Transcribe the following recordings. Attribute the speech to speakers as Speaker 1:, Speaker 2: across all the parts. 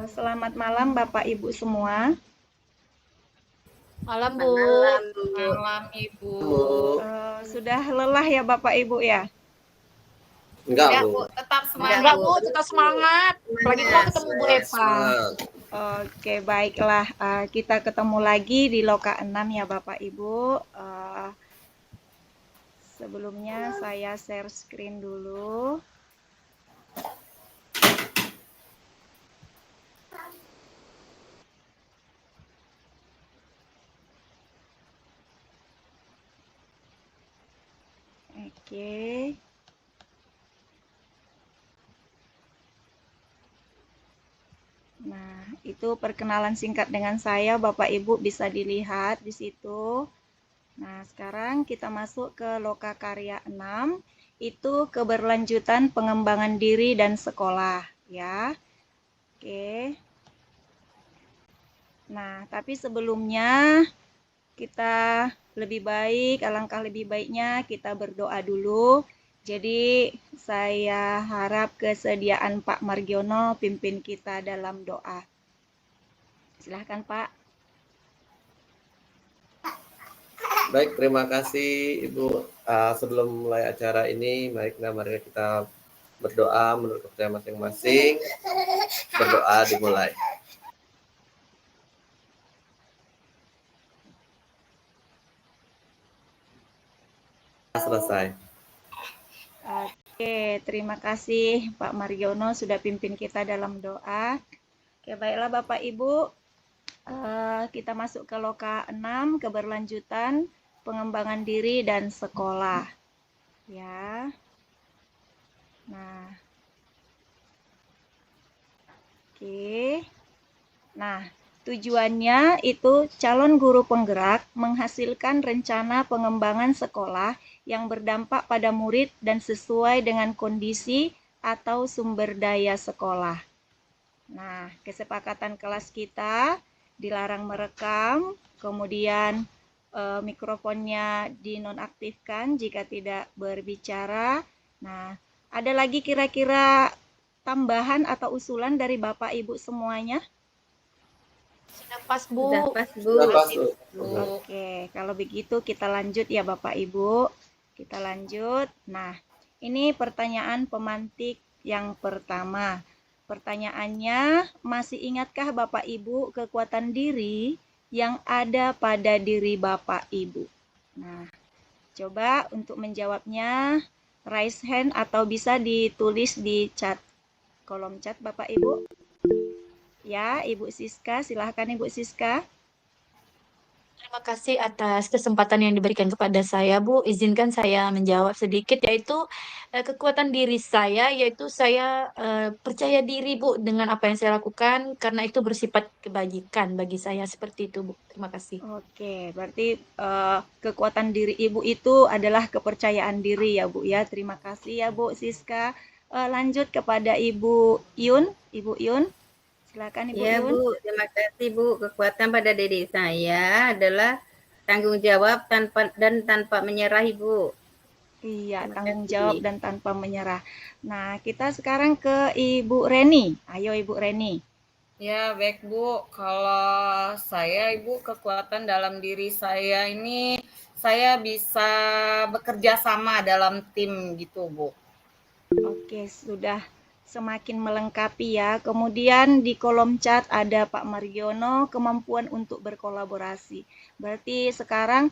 Speaker 1: Selamat malam Bapak Ibu semua.
Speaker 2: Malam, Bu.
Speaker 3: Malam, Bu.
Speaker 2: Malam, Ibu.
Speaker 1: Sudah lelah ya Bapak Ibu ya?
Speaker 2: Enggak,
Speaker 3: Bu.
Speaker 2: Bu. Tetap semangat.
Speaker 3: Enggak,
Speaker 2: Bu. Tetap semangat. Apalagi kalau ketemu Bu Eva.
Speaker 1: Oke, baiklah. Kita ketemu lagi di Loka 6 ya Bapak Ibu. Sebelumnya saya share screen dulu. Oke. Nah, itu perkenalan singkat dengan saya, Bapak Ibu bisa dilihat di situ. Nah, sekarang kita masuk ke Loka Karya 6, itu keberlanjutan pengembangan diri dan sekolah, ya. Oke. Nah, tapi sebelumnya kita alangkah lebih baiknya kita berdoa dulu. Jadi saya harap kesediaan Pak Margiono pimpin kita dalam doa. Silahkan Pak.
Speaker 4: Baik, terima kasih Ibu. Sebelum mulai acara ini, mari kita berdoa menurut kepercayaan masing-masing. Berdoa dimulai. Selesai.
Speaker 1: Oke, terima kasih Pak Margiono sudah pimpin kita dalam doa. Oke, baiklah Bapak Ibu, kita masuk ke Loka 6, keberlanjutan pengembangan diri dan sekolah. Ya. Nah. Oke. Nah, tujuannya itu calon guru penggerak menghasilkan rencana pengembangan sekolah yang berdampak pada murid dan sesuai dengan kondisi atau sumber daya sekolah. Nah, kesepakatan kelas kita dilarang merekam, kemudian mikrofonnya dinonaktifkan jika tidak berbicara. Nah, ada lagi kira-kira tambahan atau usulan dari Bapak Ibu semuanya?
Speaker 2: Sudah pas, Bu.
Speaker 3: Sudah pas, Bu.
Speaker 4: Sudah pas, Bu.
Speaker 1: Oke, kalau begitu kita lanjut ya Bapak Ibu. Kita lanjut. Nah, ini pertanyaan pemantik yang pertama. Pertanyaannya, masih ingatkah Bapak Ibu kekuatan diri yang ada pada diri Bapak Ibu? Nah, coba untuk menjawabnya, raise hand atau bisa ditulis di kolom chat Bapak Ibu. Ya, Ibu Siska, silahkan Ibu Siska.
Speaker 2: Terima kasih atas kesempatan yang diberikan kepada saya, Bu. Izinkan saya menjawab sedikit, yaitu kekuatan diri saya, yaitu saya percaya diri, Bu, dengan apa yang saya lakukan, karena itu bersifat kebajikan bagi saya, seperti itu, Bu. Terima kasih.
Speaker 1: Oke, berarti kekuatan diri Ibu itu adalah kepercayaan diri ya, Bu ya. Terima kasih ya, Bu Siska. Lanjut kepada Ibu Yun. Ibu Yun, silakan Ibu
Speaker 3: Ya,
Speaker 1: Yun.
Speaker 3: Bu. Terima kasih, Bu. Kekuatan pada diri saya adalah tanggung jawab tanpa menyerah, Ibu.
Speaker 1: Iya, tanggung jawab dan tanpa menyerah. Nah, kita sekarang ke Ibu Reni. Ayo Ibu Reni.
Speaker 5: Ya, baik Bu. Kalau saya, Ibu, kekuatan dalam diri saya ini, saya bisa bekerja sama dalam tim gitu, Bu.
Speaker 1: Oke, sudah semakin melengkapi ya. Kemudian di kolom chat ada Pak Margiono, kemampuan untuk berkolaborasi. Berarti sekarang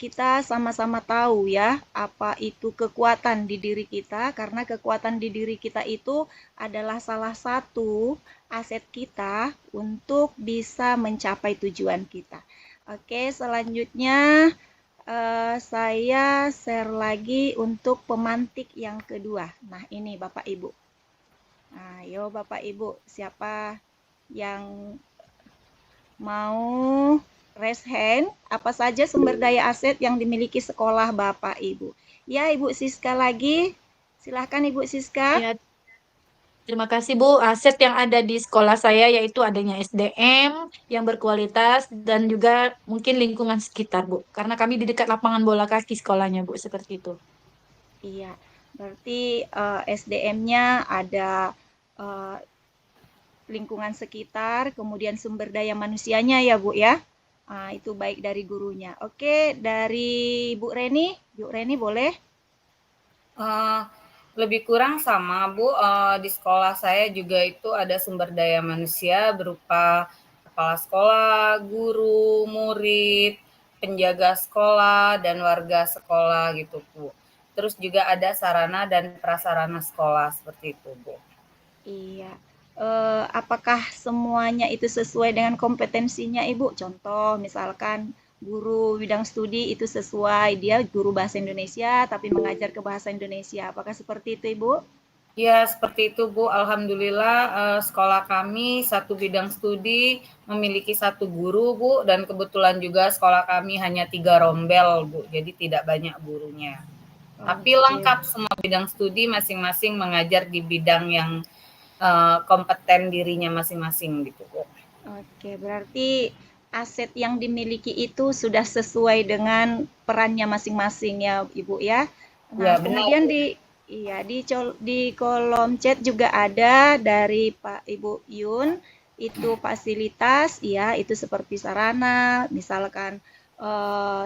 Speaker 1: kita sama-sama tahu ya apa itu kekuatan di diri kita, karena kekuatan di diri kita itu adalah salah satu aset kita untuk bisa mencapai tujuan kita. Oke, selanjutnya saya share lagi untuk pemantik yang kedua. Nah, ini Bapak Ibu. Nah, yo Bapak Ibu, siapa yang mau raise hand? Apa saja sumber daya aset yang dimiliki sekolah Bapak Ibu? Ya, Ibu Siska lagi. Silahkan Ibu Siska.
Speaker 2: Ya, terima kasih, Bu. Aset yang ada di sekolah saya yaitu adanya SDM yang berkualitas dan juga mungkin lingkungan sekitar, Bu. Karena kami di dekat lapangan bola kaki sekolahnya, Bu. Seperti itu.
Speaker 1: Iya, berarti SDM-nya ada eh, lingkungan sekitar, kemudian sumber daya manusianya ya Bu ya. Itu baik dari gurunya. Oke, dari Bu Reni. Bu Reni boleh?
Speaker 5: Eh, lebih kurang sama Bu, di sekolah saya juga itu ada sumber daya manusia berupa kepala sekolah, guru, murid, penjaga sekolah, dan warga sekolah gitu Bu. Terus juga ada sarana dan prasarana sekolah seperti itu Bu.
Speaker 1: Iya. Apakah semuanya itu sesuai dengan kompetensinya Ibu? Contoh, misalkan guru bidang studi itu sesuai, dia guru bahasa Indonesia tapi mengajar ke bahasa Indonesia. Apakah seperti itu Ibu?
Speaker 5: Ya, seperti itu Bu. Alhamdulillah sekolah kami satu bidang studi memiliki satu guru Bu, dan kebetulan juga sekolah kami hanya 3 rombel Bu, jadi tidak banyak gurunya. Tapi
Speaker 1: Oke.
Speaker 5: lengkap semua bidang studi, masing-masing mengajar di bidang yang kompeten dirinya masing-masing gitu Bu.
Speaker 1: Oke, berarti aset yang dimiliki itu sudah sesuai dengan perannya masing-masing ya, Ibu ya.
Speaker 5: Ya
Speaker 1: Nah,
Speaker 5: benar
Speaker 1: kemudian
Speaker 5: Bu.
Speaker 1: di kolom chat juga ada dari Pak Ibu Yun, itu fasilitas ya, itu seperti sarana, misalkan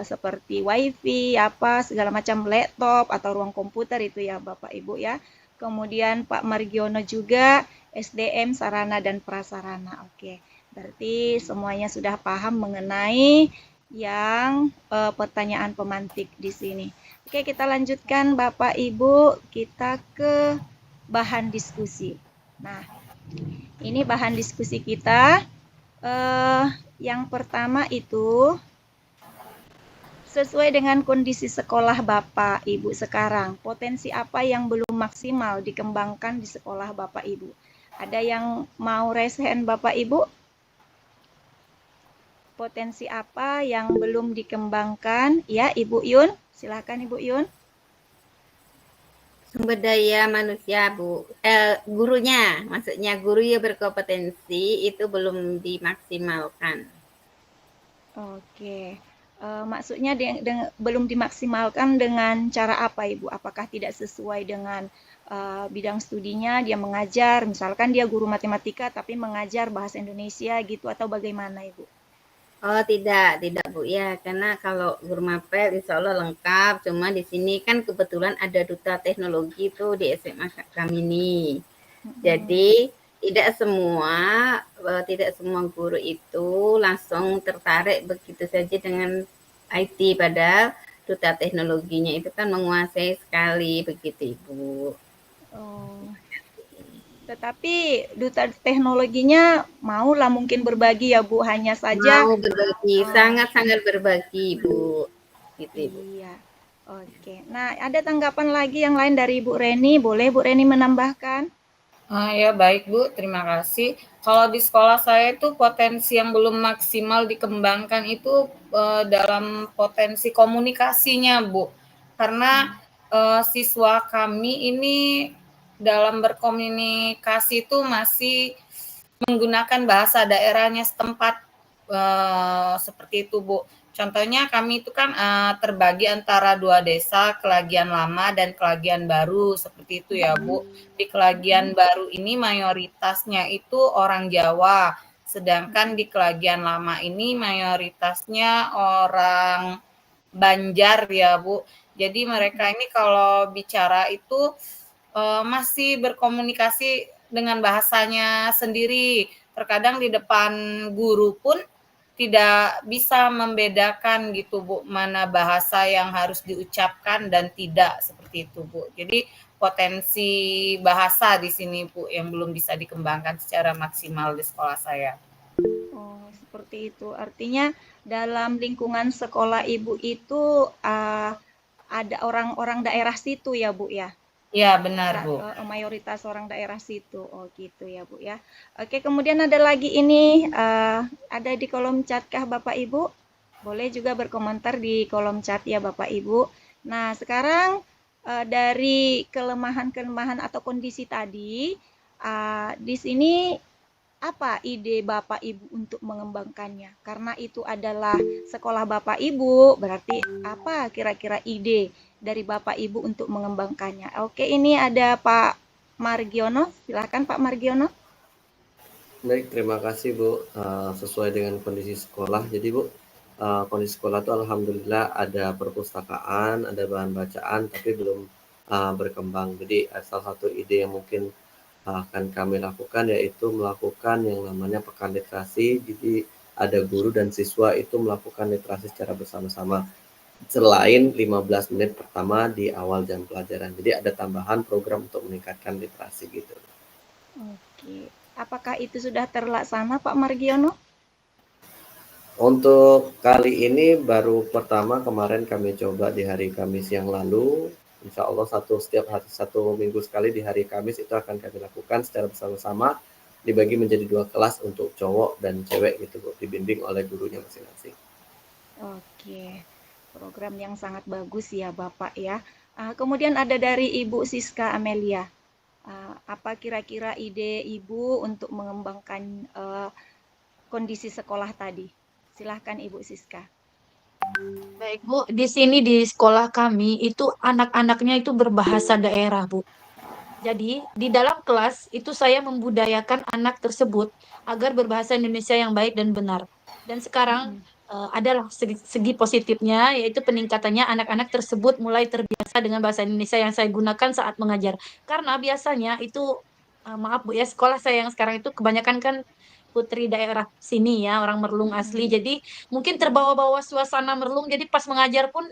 Speaker 1: seperti wifi, apa segala macam laptop atau ruang komputer itu ya Bapak Ibu ya. Kemudian Pak Margiono juga SDM sarana dan prasarana. Oke. Berarti semuanya sudah paham mengenai yang pertanyaan pemantik di sini. Oke, kita lanjutkan Bapak Ibu, kita ke bahan diskusi. Nah, ini bahan diskusi kita. Yang pertama itu sesuai dengan kondisi sekolah Bapak Ibu sekarang, potensi apa yang belum maksimal dikembangkan di sekolah Bapak Ibu? Ada yang mau raise hand Bapak Ibu? Potensi apa yang belum dikembangkan? Ya, Ibu Yun. Silakan Ibu Yun.
Speaker 3: Sumber daya manusia Bu, gurunya, maksudnya guru yang berkompetensi itu belum dimaksimalkan.
Speaker 1: Oke. Maksudnya belum dimaksimalkan dengan cara apa Ibu? Apakah tidak sesuai dengan bidang studinya, dia mengajar, misalkan dia guru matematika tapi mengajar bahasa Indonesia gitu, atau bagaimana Ibu?
Speaker 3: Oh tidak Bu ya, karena kalau guru mapel insya Allah lengkap. Cuma di sini kan kebetulan ada duta teknologi tuh di SMA kami ini. Jadi tidak semua guru itu langsung tertarik begitu saja dengan IT, padahal duta teknologinya itu kan menguasai sekali begitu Ibu.
Speaker 1: Oh, tetapi duta teknologinya maulah mungkin berbagi ya Bu, hanya saja
Speaker 3: Mau berbagi, sangat-sangat berbagi Bu. Gitu Ibu.
Speaker 1: iya. Oke. Nah, ada tanggapan lagi yang lain dari Bu Reni. Boleh Bu Reni menambahkan?
Speaker 5: Ya baik Bu, terima kasih. Kalau di sekolah saya itu potensi yang belum maksimal dikembangkan itu dalam potensi komunikasinya Bu. Karena siswa kami ini dalam berkomunikasi itu masih menggunakan bahasa daerahnya setempat seperti itu Bu. Contohnya kami itu kan terbagi antara 2 desa, Kelagian Lama dan Kelagian Baru, seperti itu ya Bu. Di Kelagian Baru ini mayoritasnya itu orang Jawa, sedangkan di Kelagian Lama ini mayoritasnya orang Banjar ya Bu. Jadi mereka ini kalau bicara itu masih berkomunikasi dengan bahasanya sendiri. Terkadang di depan guru pun tidak bisa membedakan gitu Bu, mana bahasa yang harus diucapkan dan tidak, seperti itu Bu. Jadi potensi bahasa di sini Bu yang belum bisa dikembangkan secara maksimal di sekolah saya.
Speaker 1: Oh, seperti itu. Artinya dalam lingkungan sekolah Ibu itu ada orang-orang daerah situ ya Bu ya?
Speaker 5: Ya benar Bu.
Speaker 1: Mayoritas orang daerah situ. Oh gitu ya Bu ya. Oke, kemudian ada lagi ini ada di kolom chat kah Bapak Ibu? Boleh juga berkomentar di kolom chat ya Bapak Ibu. Nah, sekarang dari kelemahan-kelemahan atau kondisi tadi di sini apa ide Bapak Ibu untuk mengembangkannya? Karena itu adalah sekolah Bapak Ibu, berarti apa kira-kira ide dari Bapak Ibu untuk mengembangkannya? Oke, ini ada Pak Margiono. Silakan Pak Margiono.
Speaker 4: Baik, terima kasih Bu. Sesuai dengan kondisi sekolah, jadi Bu, kondisi sekolah itu alhamdulillah ada perpustakaan, ada bahan bacaan, tapi belum berkembang. Jadi salah satu ide yang mungkin akan kami lakukan yaitu melakukan yang namanya pekan literasi. Jadi ada guru dan siswa itu melakukan literasi secara bersama-sama selain 15 menit pertama di awal jam pelajaran. Jadi ada tambahan program untuk meningkatkan literasi gitu.
Speaker 1: Oke, apakah itu sudah terlaksana Pak Margiono?
Speaker 4: Untuk kali ini baru pertama, kemarin kami coba di hari Kamis yang lalu. Insya Allah setiap hari, 1 minggu sekali di hari Kamis itu akan kami lakukan secara bersama-sama, dibagi menjadi 2 kelas untuk cowok dan cewek gitu Bu, dibimbing oleh gurunya masing-masing.
Speaker 1: Oke, program yang sangat bagus ya Bapak ya. Kemudian ada dari Ibu Siska Amelia. Apa kira-kira ide Ibu untuk mengembangkan kondisi sekolah tadi? Silahkan Ibu Siska.
Speaker 2: Baik, Bu. Di sini di sekolah kami itu anak-anaknya itu berbahasa daerah, Bu. Jadi, di dalam kelas itu saya membudayakan anak tersebut agar berbahasa Indonesia yang baik dan benar. Dan sekarang adalah segi positifnya, yaitu peningkatannya anak-anak tersebut mulai terbiasa dengan bahasa Indonesia yang saya gunakan saat mengajar. Karena biasanya itu, maaf Bu ya, sekolah saya yang sekarang itu kebanyakan kan putri daerah sini ya, orang Merlung asli. Jadi mungkin terbawa-bawa suasana Merlung, jadi pas mengajar pun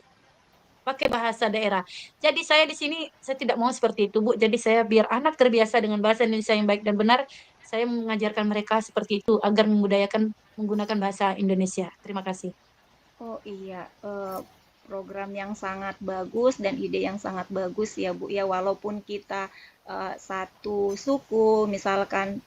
Speaker 2: pakai bahasa daerah. Jadi saya di sini saya tidak mau seperti itu, Bu. Jadi saya biar anak terbiasa dengan bahasa Indonesia yang baik dan benar, saya mengajarkan mereka seperti itu agar membudayakan menggunakan bahasa Indonesia. Terima kasih.
Speaker 1: Oh iya, program yang sangat bagus dan ide yang sangat bagus ya Bu ya. Walaupun kita satu suku, misalkan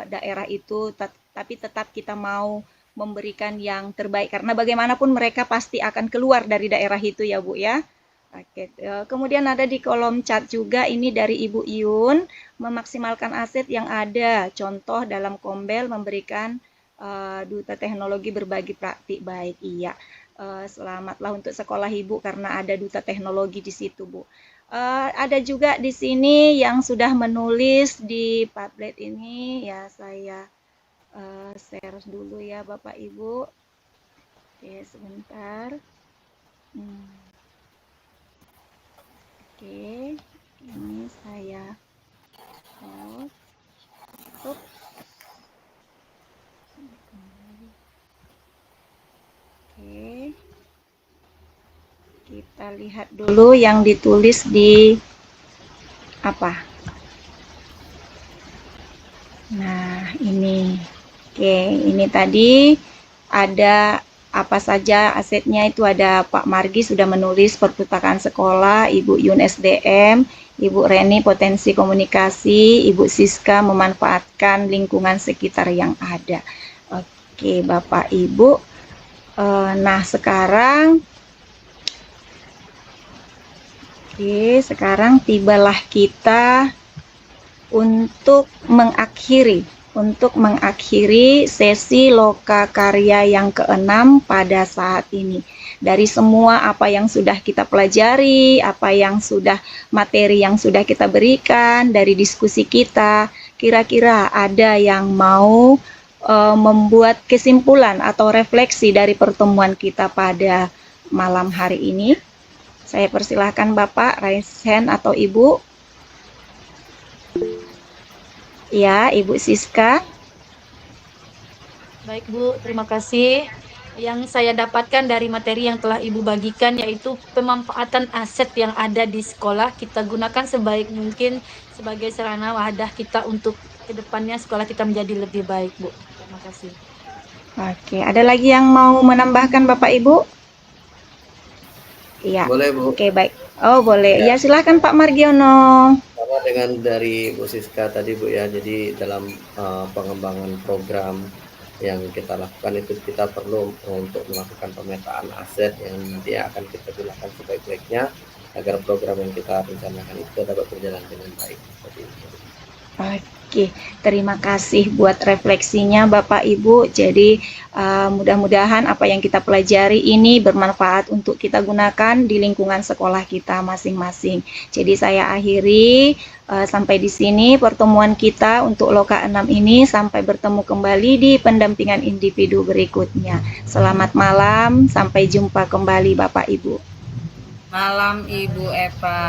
Speaker 1: daerah itu, tapi tetap kita mau memberikan yang terbaik karena bagaimanapun mereka pasti akan keluar dari daerah itu ya Bu ya. Oke, kemudian ada di kolom chat juga ini dari Ibu Yun, memaksimalkan aset yang ada. Contoh dalam Kombel memberikan duta teknologi berbagi praktik baik. Iya, selamatlah untuk sekolah Ibu karena ada duta teknologi di situ Bu. Ada juga di sini yang sudah menulis di Padlet ini ya, saya share dulu ya Bapak Ibu. Oke, sebentar. Oke, ini saya tutup. Oke, kita lihat dulu yang ditulis di apa. Nah, ini. Oke, ini tadi ada apa saja asetnya, itu ada Pak Margi sudah menulis perpustakaan sekolah, Ibu Yun SDM, Ibu Reni potensi komunikasi, Ibu Siska memanfaatkan lingkungan sekitar yang ada. Oke, Bapak Ibu. Nah, sekarang tibalah kita untuk mengakhiri sesi loka karya yang ke-6 pada saat ini. Dari semua apa yang sudah kita pelajari, materi yang sudah kita berikan, dari diskusi kita, kira-kira ada yang mau membuat kesimpulan atau refleksi dari pertemuan kita pada malam hari ini? Saya persilahkan Bapak, raise hand atau Ibu. Ya, Ibu Siska.
Speaker 2: Baik Bu, terima kasih. Yang saya dapatkan dari materi yang telah Ibu bagikan yaitu pemanfaatan aset yang ada di sekolah kita gunakan sebaik mungkin sebagai sarana wadah kita untuk kedepannya sekolah kita menjadi lebih baik, Bu. Terima kasih.
Speaker 1: Oke, ada lagi yang mau menambahkan Bapak Ibu? Iya.
Speaker 4: Boleh Bu.
Speaker 1: Oke, baik. Oh, boleh. Ya, silakan Pak Margiono.
Speaker 4: Sama dengan dari Bu Siska tadi Bu ya, jadi dalam pengembangan program yang kita lakukan itu kita perlu untuk melakukan pemetaan aset yang nanti akan kita gunakan sebaik-baiknya agar program yang kita rencanakan itu dapat berjalan dengan baik. Seperti itu.
Speaker 1: Oke, terima kasih buat refleksinya Bapak Ibu. Jadi mudah-mudahan apa yang kita pelajari ini bermanfaat untuk kita gunakan di lingkungan sekolah kita masing-masing. Jadi saya akhiri sampai di sini pertemuan kita untuk Loka 6 ini. Sampai bertemu kembali di pendampingan individu berikutnya. Selamat malam, sampai jumpa kembali Bapak Ibu.
Speaker 5: Malam Ibu Eva.